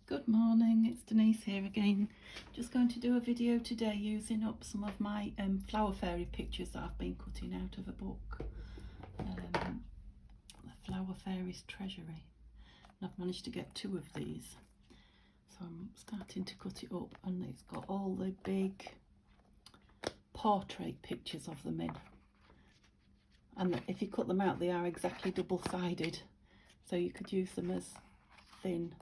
Good morning, it's Denise here again. Just going to do a video today using up some of my flower fairy pictures that I've been cutting out of a book, the Flower Fairies Treasury. And I've managed to get 2 of these, so I'm starting to cut it up, and it's got all the big portrait pictures of them in, and if you cut them out they are exactly double-sided, so you could use them as thin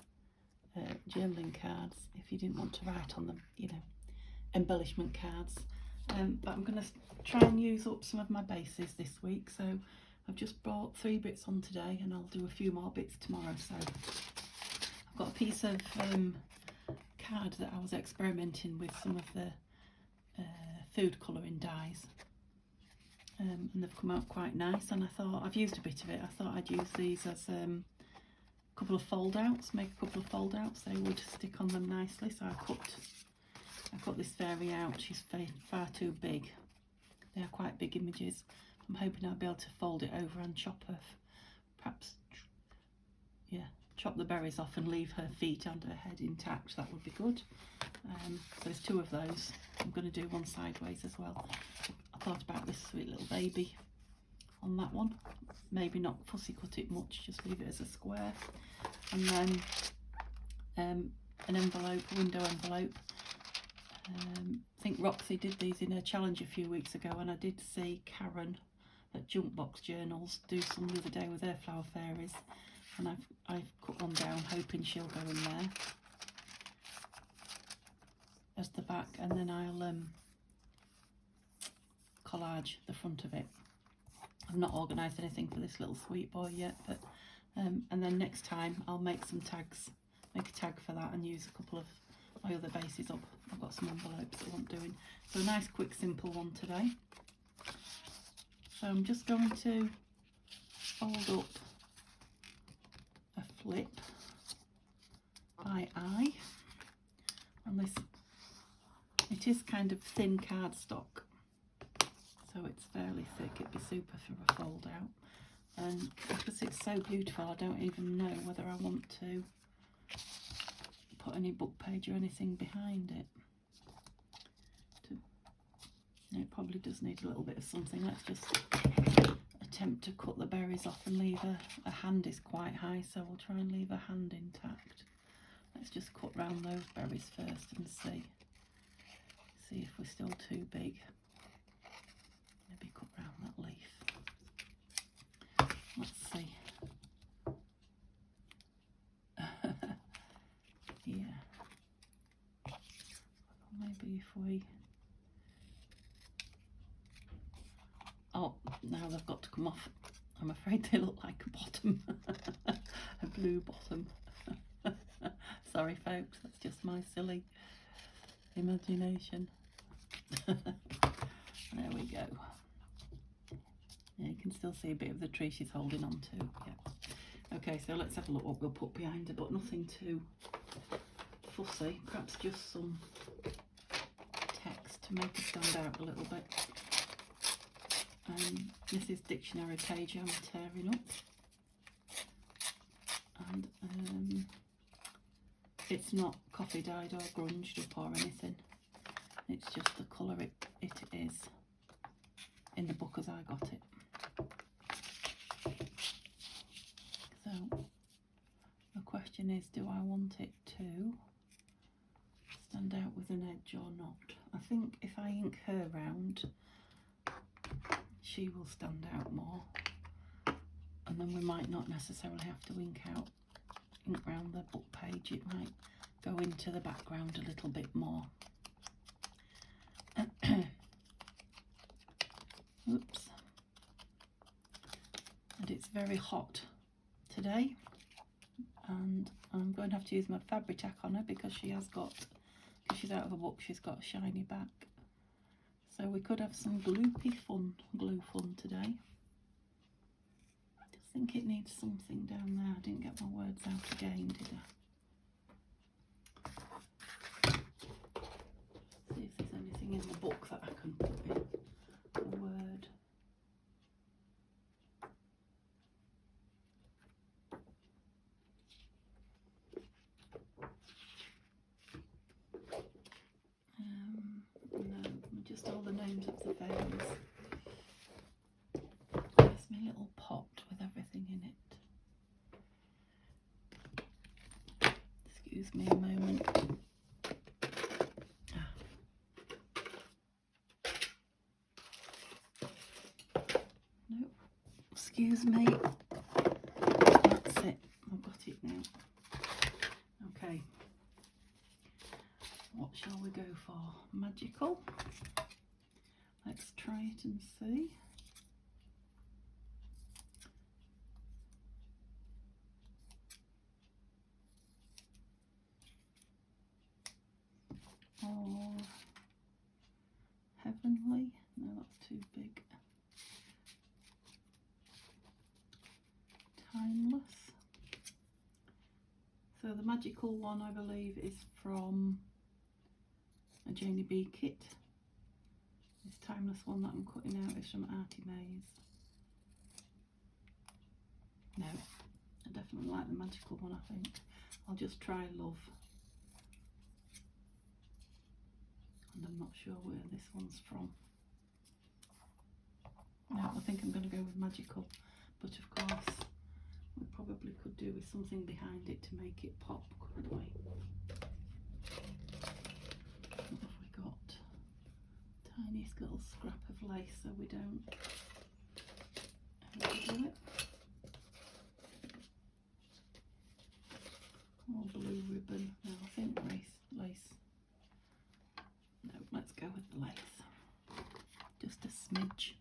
journaling cards if you didn't want to write on them, you know, embellishment cards. But I'm going to try and use up some of my bases this week, so I've just brought 3 bits on today and I'll do a few more bits tomorrow. So I've got a piece of card that I was experimenting with some of the food colouring dyes, and they've come out quite nice, and I thought, I've used a bit of it, I thought I'd use these as couple of fold outs, make a couple of fold outs, they would stick on them nicely. So I cut this fairy out, she's far too big, they are quite big images. I'm hoping I'll be able to fold it over and chop her, perhaps, yeah, chop the berries off and leave her feet and her head intact, that would be good. So there's 2 of those. I'm going to do one sideways as well. I thought about this sweet little baby on that one, maybe not fussy cut it much, just leave it as a square. And then an envelope, a window envelope. I think Roxy did these in her challenge a few weeks ago, and I did see Karen at Junkbox Journals do some the other day with her flower fairies, and I've cut one down hoping she'll go in there as the back, and then I'll collage the front of it. I've not organised anything for this little sweet boy yet, but and then next time I'll make some tags, make a tag for that, and use a couple of my other bases up. I've got some envelopes that I want doing. So a nice quick simple one today. So I'm just going to fold up a flip by eye, and this, it is kind of thin cardstock, so it's fairly thick, it'd be super for a fold out. And because it's so beautiful, I don't even know whether I want to put any book page or anything behind it. It probably does need a little bit of something. Let's just attempt to cut the berries off and leave a hand is quite high, so we'll try and leave a hand intact. Let's just cut round those berries first and see if we're still too big. Maybe cut round that leaf. Let's see. Yeah. Maybe if we... Oh, now they've got to come off. I'm afraid they look like a bottom. A blue bottom. Sorry folks, that's just my silly imagination. There we go. Yeah, you can still see a bit of the tree she's holding on to. Yeah. Okay, so let's have a look what we'll put behind her, but nothing too fussy. Perhaps just some text to make her stand out a little bit. This is dictionary page I'm tearing up, and it's not coffee dyed or grunged up or anything. It's just the colour it is in the book as I got it. So the question is, do I want it to stand out with an edge or not? I think if I ink her round, she will stand out more, and then we might not necessarily have to ink round the book page. It might go into the background a little bit more. Oops. And it's very hot today, and I'm going to have to use my Fabri-Tac on her because she's she's out of a book, she's got a shiny back. So we could have some glue fun today. I just think it needs something down there. I didn't get my words out again, did I? See if there's anything in the book that I can put in a word. names of the fairies. There's my little pot with everything in it. Excuse me a moment. No, excuse me. That's it. I've got it now. Okay. What shall we go for? Magical. Let's try it and see. Or heavenly. No, that's too big. Timeless. So the magical one, I believe, is from a Janie B kit. This timeless one that I'm cutting out is from Artie Mays. No, I definitely like the magical one, I think. I'll just try Love. And I'm not sure where this one's from. No, I think I'm going to go with magical. But of course, we probably could do with something behind it to make it pop, couldn't we? What have we got? Tiniest little scrap of lace so we don't overdo it. Or blue ribbon. No, I think lace. No, let's go with the lace. Just a smidge.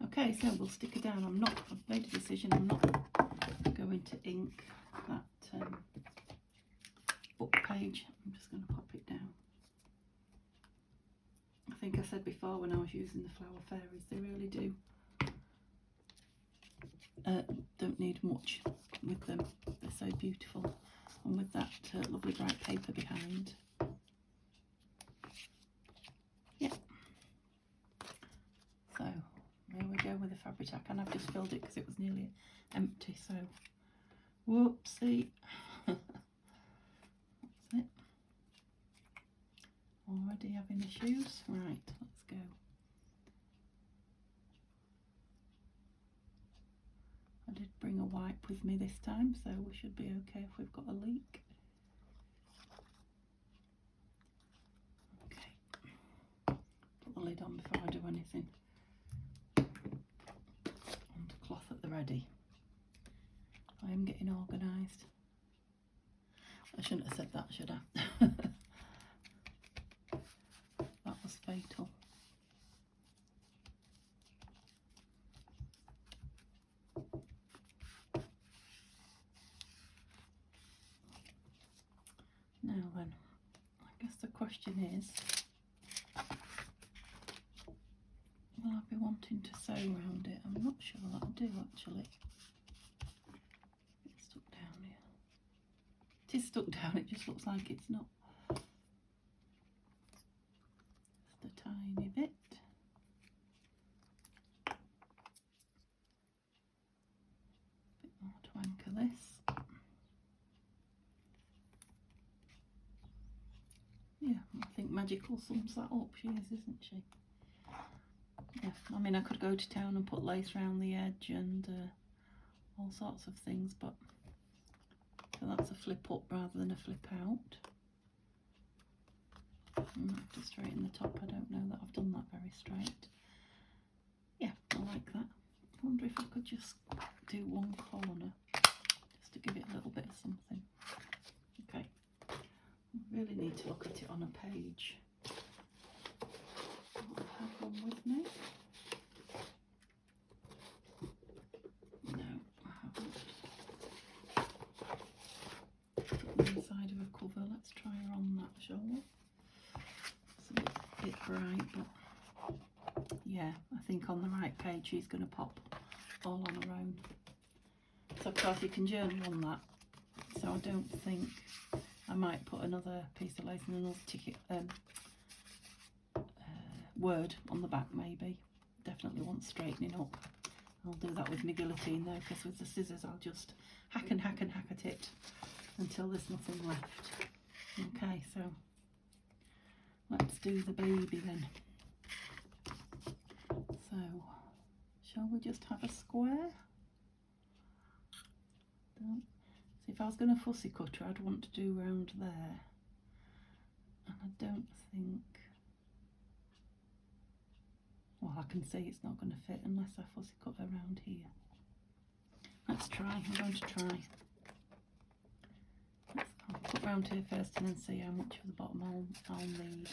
Okay, so we'll stick it down. I've made a decision, I'm not going to ink that book page. I'm just going to pop it down. I think I said before when I was using the flower fairies, they really don't need much with them. They're so beautiful. And with that lovely bright paper behind. Yeah. So there we go with the fabric tack, and I've just filled it because it was nearly empty, so whoopsie. That's it. Already having issues. Right, let's go. I did bring a wipe with me this time, so we should be okay if we've got a leak. Okay, put the lid on before I do anything. And cloth at the ready. I am getting organised. I shouldn't have said that, should I? That was fatal. Now then, I guess the question is, will I be wanting to sew around it? I'm not sure that I do actually. It's stuck down here. It is stuck down, it just looks like it's not. Just a tiny bit. Bit more twank of this. Yeah, I think Magical sums that up. She is, isn't she? Yeah, I mean I could go to town and put lace around the edge and all sorts of things, but so that's a flip up rather than a flip out. And I have to straighten the top. I don't know that I've done that very straight. Yeah, I like that. I wonder if I could just do one corner just to give it a little bit of something. Okay, I really need to look at it on a page. I have one with me. No, I haven't. The inside of a cover. Let's try her on that, shall we? It's a bit bright, but yeah, I think on the right page she's going to pop all on her own. So of course you can journal on that. So I don't think I might put another piece of lace and another ticket word on the back maybe. Definitely want straightening up. I'll do that with my guillotine though, because with the scissors I'll just hack and hack and hack at it until there's nothing left. Okay, so let's do the baby then. So, shall we just have a square? See, if I was going to fussy cutter, I'd want to do round there. And I don't think... Well, I can see it's not going to fit unless I fussy cut around here. Let's try. I'm going to try. I'll cut round here first and then see how much of the bottom I'll need.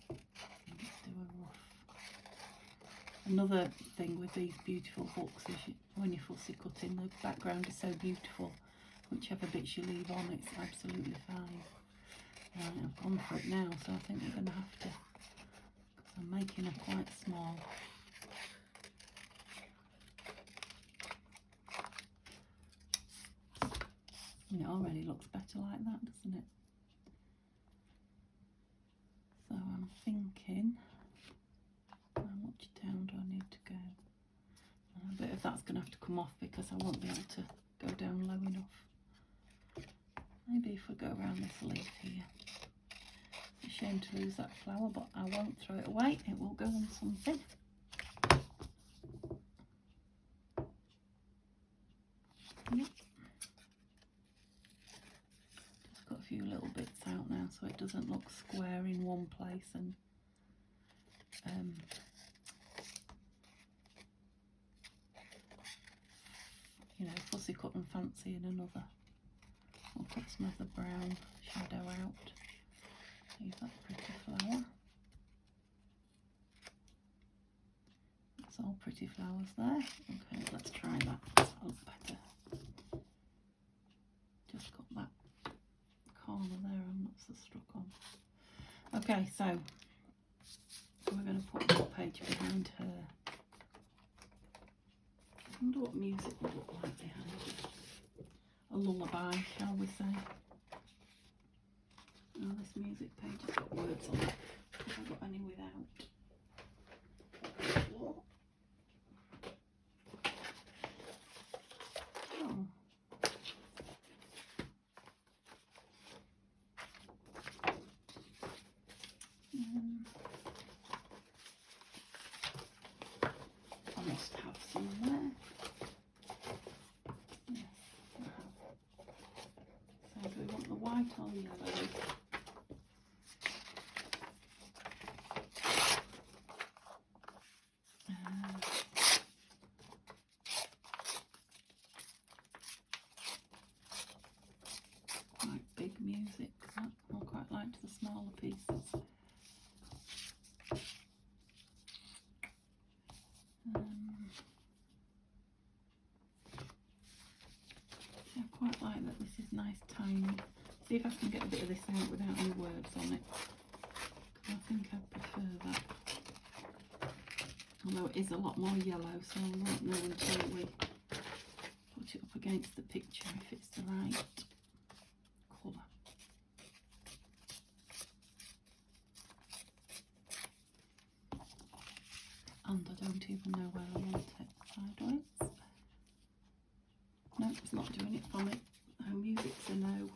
Let's do a rough. Another thing with these beautiful books is when you're fussy cutting, the background is so beautiful. Whichever bits you leave on, it's absolutely fine. Right, I've gone for it now, so I think we're going to have to, because I'm making her quite small. And it already looks better like that, doesn't it? So I'm thinking, how much down do I need to go? A bit of that's going to have to come off because I won't be able to go down low enough. Maybe if we go around this leaf here. It's a shame to lose that flower, but I won't throw it away. It will go on something. Yep. Just got a few little bits out now so it doesn't look square in one place and you know, fussy cut and fancy in another. I'll put some of the brown shadow out. Leave that pretty flower. That's all pretty flowers there. Okay, let's try that. That'll look better. Just got that corner there I'm not so struck on. Okay, so we're going to put that page behind her. I wonder what music would look like behind it. A lullaby, shall we say? Oh, this music page has got words on it. Have I got any without? Oh. I must have somewhere. Yes, I have. So do we want the white or yellow? Quite big music. I quite liked the smaller pieces. I quite like that this is nice tiny. See if I can get a bit of this out without any words on it. I think I prefer that. Although it is a lot more yellow, so I won't know until we put it up against the picture if it's the right colour. And I don't even know where I want it. Sideways. No, it's not doing it for me. No, music's a no.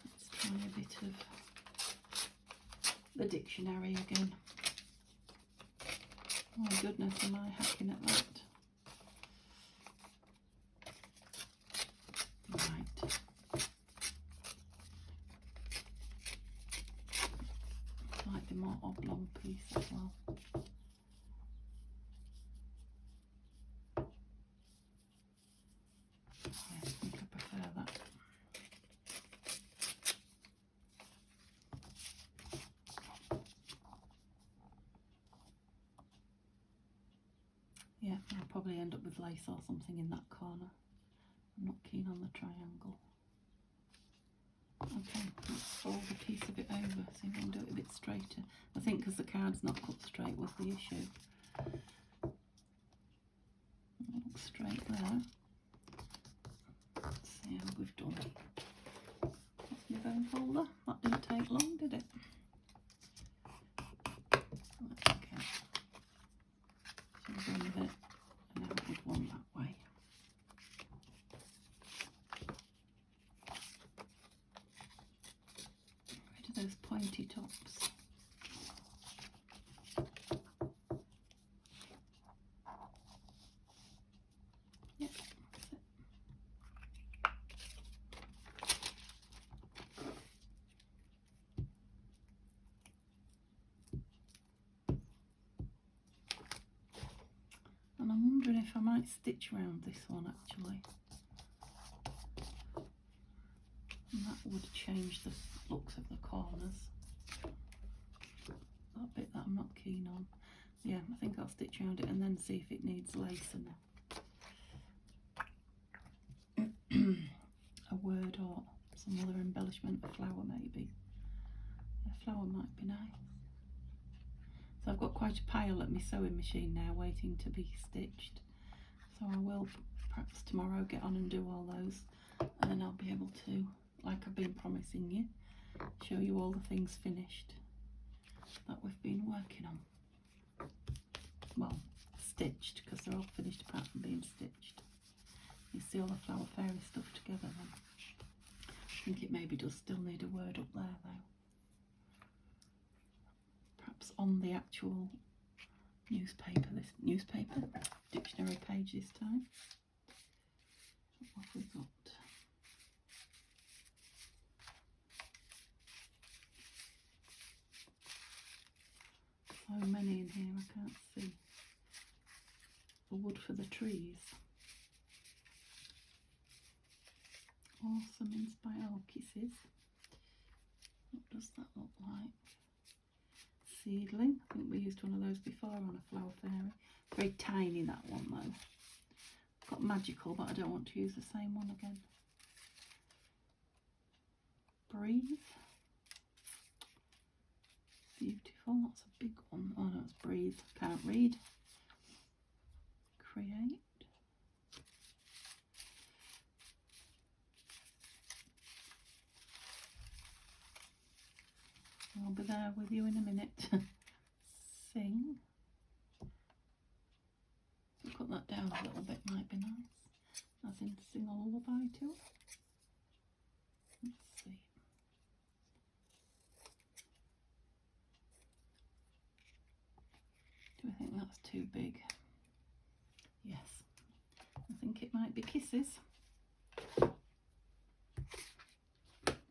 Let's try a bit of the dictionary again. Oh my goodness, am I hacking at that? Right. Slightly more oblong piece as well. I think I prefer that. Yeah, I'll probably end up with lace or something in that corner. I'm not keen on the triangle. Okay, let's fold a piece of it over so we can do it a bit straighter. I think because the card's not cut straight was the issue. It looks straight there. Let's see how we've done it. That's my bone folder. That didn't take long, did it? Okay. So we're done with it. And now we'd one that way. Rid of those pointy tops. Yep, that's it. And I'm wondering if I might stitch around this one actually. And that would change the looks of the corners. That bit that I'm not keen on. Yeah, I think I'll stitch around it and then see if it needs lace and a word or some other embellishment, a flower maybe. A flower might be nice. So I've got quite a pile at my sewing machine now waiting to be stitched. So I will perhaps tomorrow get on and do all those, and then I'll be able to, like I've been promising you, show you all the things finished that we've been working on. Well, stitched, because they're all finished apart from being stitched. You see all the flower fairy stuff together then. I think it maybe does still need a word up there though. Perhaps on the actual newspaper, this newspaper dictionary page this time. What have we got? So many in here I can't see. The wood for the trees. Awesome Inspire Kisses. What does that look like? Seedling. I think we used one of those before on a flower fairy. Very tiny that one though. Got Magical, but I don't want to use the same one again. Breathe. Beautiful. That's a big one. Oh no, it's Breathe. Can't read. Create. I'll be there with you in a minute. Sing. Cut that down a little bit, might be nice. As in sing a lullaby to it. Let's see. Do I think that's too big? Yes. I think it might be Kisses. I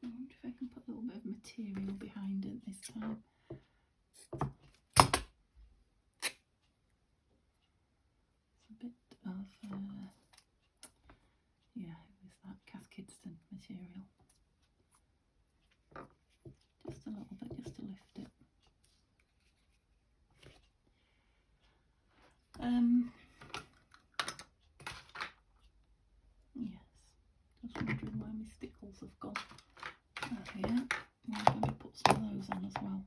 wonder if I can put a little bit of material behind it this time. It's a bit of, yeah, who is that? Cath Kidston material. Just a little bit, just to lift it. Yes, just wondering where my stickles have gone. There we are. I'm going to put some of those on as well.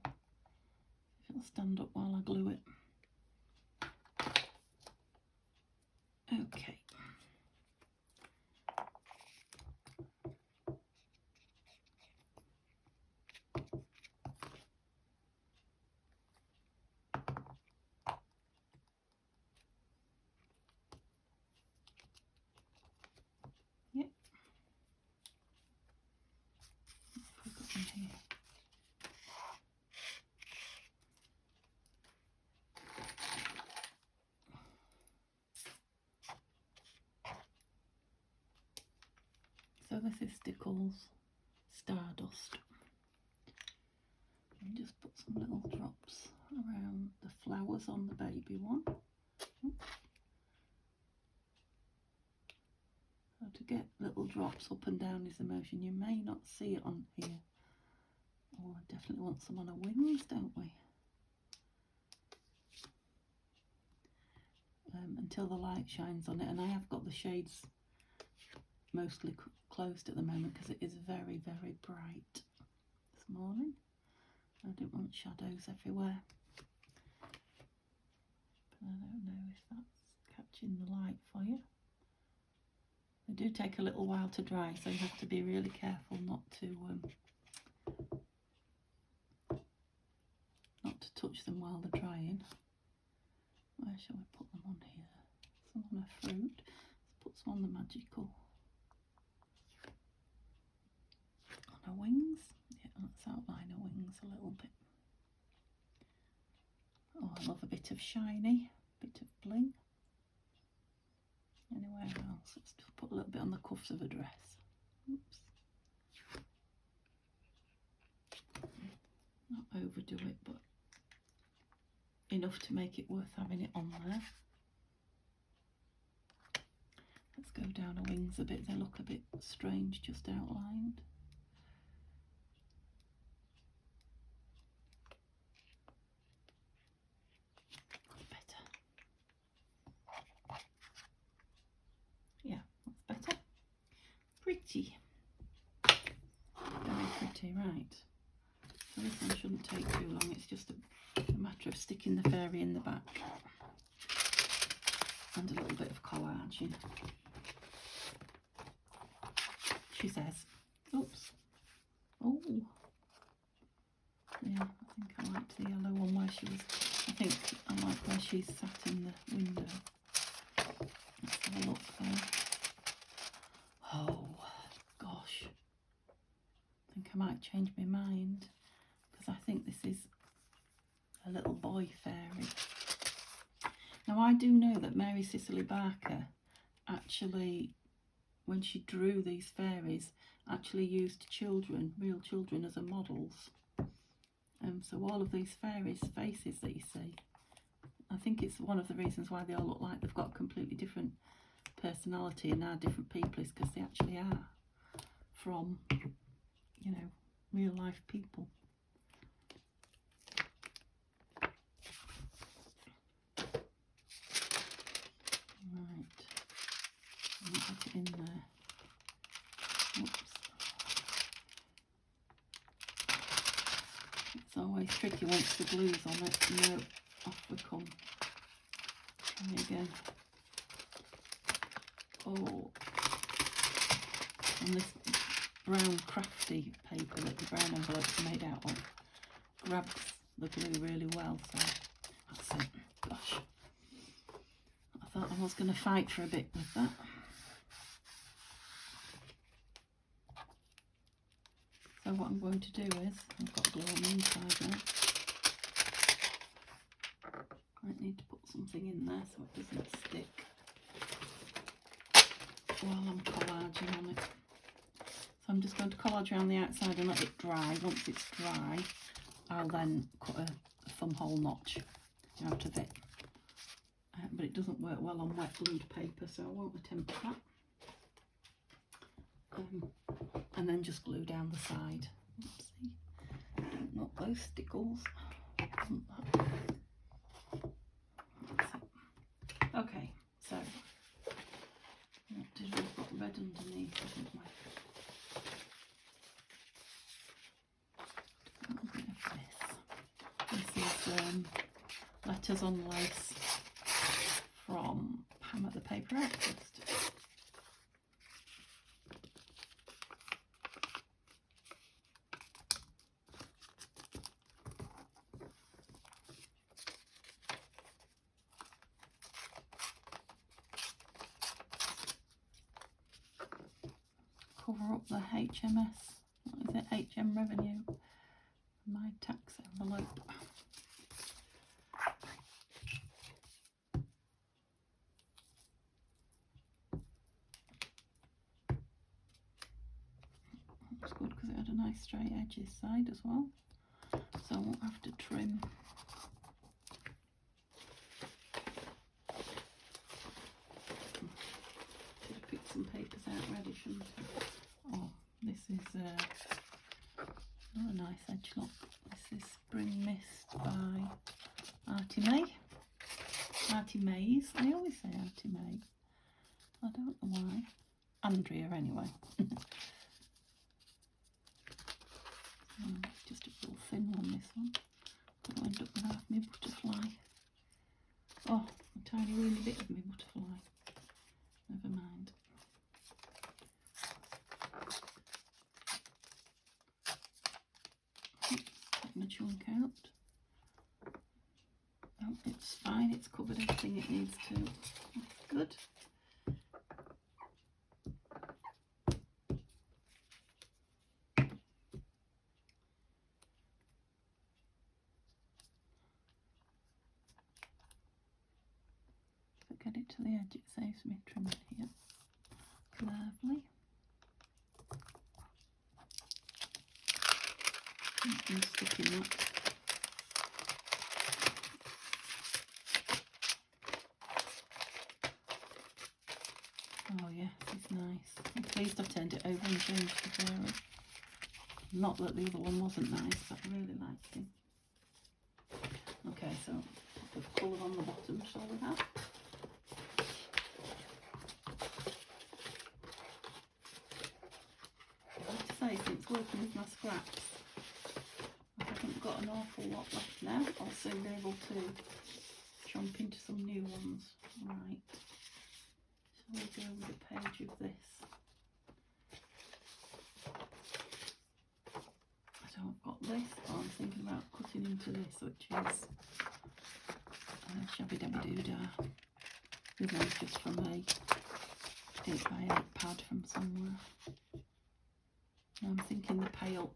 If it'll stand up while I glue it. Okay. Yep. What have we got in here? So this is Stickles Stardust. And just put some little drops around the flowers on the baby one. So to get little drops up and down is the motion. You may not see it on here. Oh, I definitely want some on her wings, don't we? Until the light shines on it, and I have got the shades mostly closed at the moment because it is very, very bright this morning. I didn't want shadows everywhere. But I don't know if that's catching the light for you. They do take a little while to dry, so you have to be really careful not to touch them while they're drying. Where shall we put them on here? Some on a fruit. Let's put some on the Magical. On her wings. Yeah. Let's outline her wings a little bit. Oh, I love a bit of shiny, bit of bling. Anywhere else, let's just put a little bit on the cuffs of a dress. Oops. Not overdo it, but enough to make it worth having it on there. Let's go down her wings a bit. They look a bit strange, just outlined. Better. Yeah, that's better. Pretty. Very pretty, right. So this one shouldn't take too long. It's just a matter of sticking the fairy in the back. And a little bit of collaging. She says. Oops. Oh. Yeah, I think I liked the yellow one where she was. I think I like where she's sat in the window. Let's have a look there. Oh, gosh. I think I might change my mind because I think this is a little boy fairy. Now, I do know that Mary Cicely Barker actually, when she drew these fairies, actually used children, real children, as her models. So all of these fairies' faces that you see, I think it's one of the reasons why they all look like they've got completely different personality and are different people, is because they actually are from, you know, real life people. Right, I'll put it in there. Oops. It's always tricky once the glue's on it. No, off we come. Try again. Oh, and this brown crafty paper that the brown envelope's made out of grabs the glue really well, so that's it. Gosh, I thought I was going to fight for a bit with that. So what I'm going to do is, I've got glue on the inside now. I need to put something in there so it doesn't stick while I'm collaging on it. So I'm just going to collage around the outside and let it dry. Once it's dry, I'll then cut a thumb hole notch out of it. But it doesn't work well on wet glued paper, so I won't attempt that. And then just glue down the side. Oopsie. Don't knock those stickles. Okay, so what did I've got red underneath, haven't we? A little bit of this. This is Letters on Lace from Pam at the Paper Artist. Cover up the HMS, what is it, HM Revenue, my tax envelope. That's good because it had a nice straight edge this side as well, so I won't have to trim. Should have picked some papers out ready, shouldn't I? Oh, this is not a nice edge look. This is Spring Mist by Artie May. Artie Mays. I always say Artie May. I don't know why. Andrea, anyway. Just a little thin one, this one. I'll end up with half my butterfly. Oh, a tiny weeny bit of my butterfly. Never mind. Taking a chunk out. Oh, it's fine. It's covered everything it needs to. That's good. it to the edge, it saves me trimming here. Lovely. And sticking that. Oh yes, it's nice. I'm pleased I've turned it over and changed the fairy. Not that the other one wasn't nice, but I really liked him. Okay, so put the colour on the bottom, shall we have? I have to say, since working with my scraps, I haven't got an awful lot left now. I'll soon be able to jump into some new ones. Right. Shall we go with a page of this? So I've got this, but I'm thinking about cutting into this, which is Shabby Dabby Doodah. This one's just from a 8x8 pad from somewhere. And I'm thinking the pale.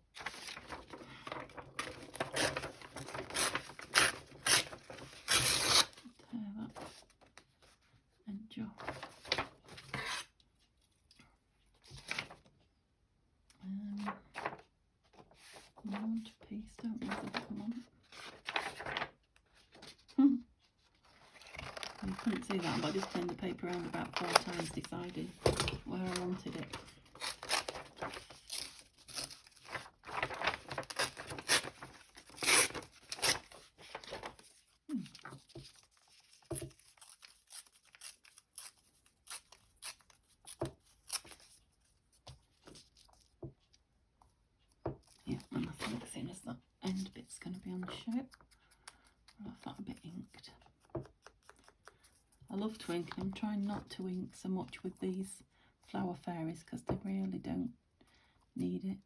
Tear that edge off. Large piece, don't use the bottom one. You couldn't see that, but I just turned the paper around about 4 times deciding where I wanted it. Yeah, and I think as soon as that end bit's going to be on the shape, I'll have that a bit inked. I love to ink, and I'm trying not to ink so much with these flower fairies because they really don't need it.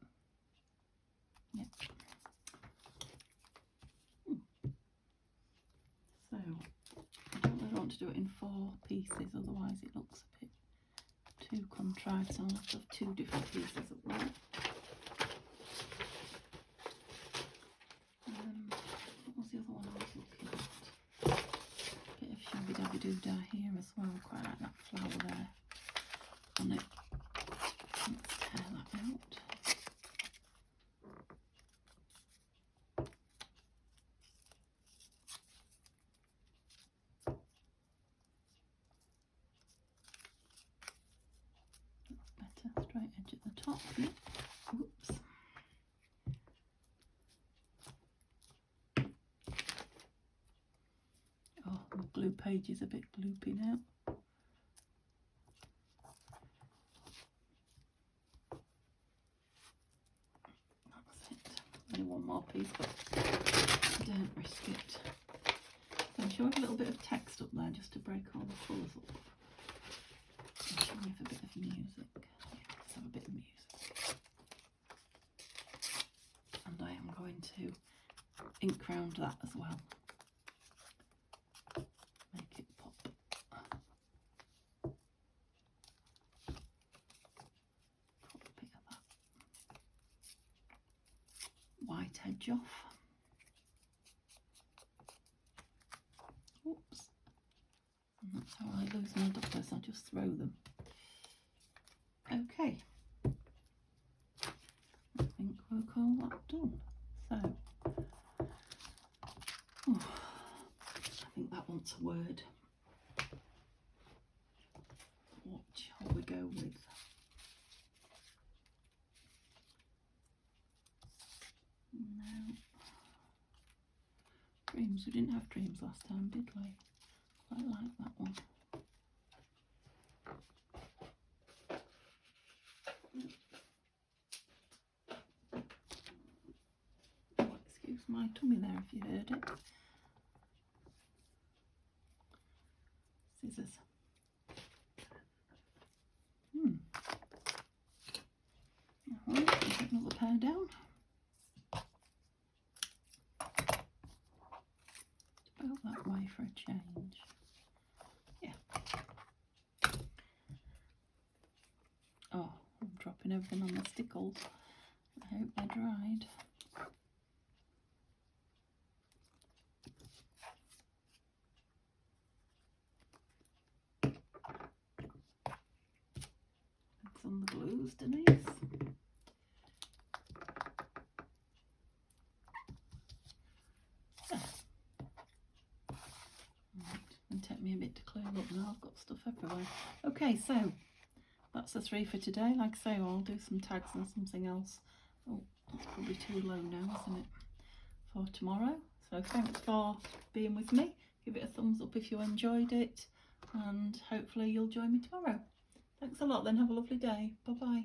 Yep. So, I don't really want to do it in 4 pieces, otherwise it looks a bit too contrived, so I'll have to have 2 different pieces of that. What was the other one I was looking at? Bit of Shabby Dabby Doodah here as well, quite like that flower there on it. Let's tear that out. That's better, straight edge at the top. Yeah. Oops. Oh, the glue page is a bit gloopy now. That's it. Only one more piece, but don't risk it. So I'm showing a little bit of text up there just to break all the colours up. I'm showing a bit of music. Yeah, let's have a bit of music. And I am going to ink round that as well. Make it pop. Put a bit of that white edge off. Oops. And that's how I lose my doublers, I just throw them. Okay. I think we'll call that done. So, I think that wants a word. What shall we go with? No. Dreams. We didn't have dreams last time, did we? Quite like that one. Oh, excuse my tummy there if you heard it. Scissors. Alright, take another pair down. About that way for a change. Yeah. Oh, I'm dropping everything on the stickles. I hope they're dried. on the glues, Denise. Yeah. Right, it'll take me a bit to clear up now, I've got stuff everywhere. Okay, so that's the 3 for today. Like I say, I'll do some tags and something else. Oh, that's probably too low now, isn't it, for tomorrow. So thanks for being with me. Give it a thumbs up if you enjoyed it, and hopefully you'll join me tomorrow. Thanks a lot then, have a lovely day. Bye bye.